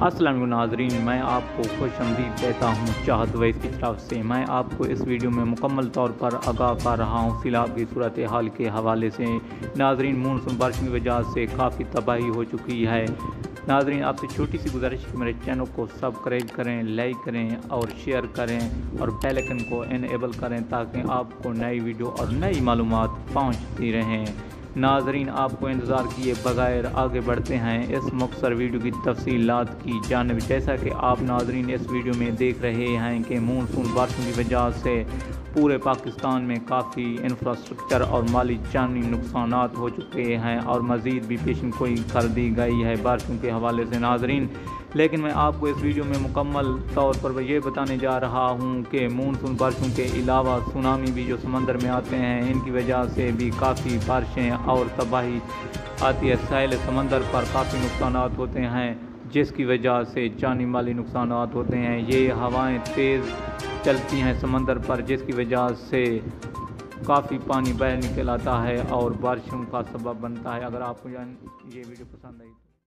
السلام علیکم ناظرین، میں آپ کو خوش آمدید کہتا ہوں چاہت ویس کی طرف سے۔ میں آپ کو اس ویڈیو میں مکمل طور پر آگاہ کر رہا ہوں سیلاب کی صورتحال کے حوالے سے۔ ناظرین، مونسون بارش کی وجہ سے کافی تباہی ہو چکی ہے۔ ناظرین، آپ سے چھوٹی سی گزارش کہ میرے چینل کو سبسکرائب کریں، لائک کریں اور شیئر کریں اور بیل آئیکن کو انیبل کریں تاکہ آپ کو نئی ویڈیو اور نئی معلومات پہنچتی رہیں۔ ناظرین، آپ کو انتظار کیے بغیر آگے بڑھتے ہیں اس مختصر ویڈیو کی تفصیلات کی جانب۔ جیسا کہ آپ ناظرین اس ویڈیو میں دیکھ رہے ہیں کہ مونسون بارشوں کی وجہ سے پورے پاکستان میں کافی انفراسٹرکچر اور مالی جانی نقصانات ہو چکے ہیں اور مزید بھی پیشن گوئی کر دی گئی ہے بارشوں کے حوالے سے ناظرین۔ لیکن میں آپ کو اس ویڈیو میں مکمل طور پر یہ بتانے جا رہا ہوں کہ مونسون بارشوں کے علاوہ سونامی بھی جو سمندر میں آتے ہیں، ان کی وجہ سے بھی کافی بارشیں اور تباہی آتی ہے۔ ساحل سمندر پر کافی نقصانات ہوتے ہیں جس کی وجہ سے جانی مالی نقصانات ہوتے ہیں۔ یہ ہوائیں تیز چلتی ہیں سمندر پر جس کی وجہ سے کافی پانی باہر نکل آتا ہے اور بارشوں کا سبب بنتا ہے۔ اگر آپ کو یہ ویڈیو پسند آئی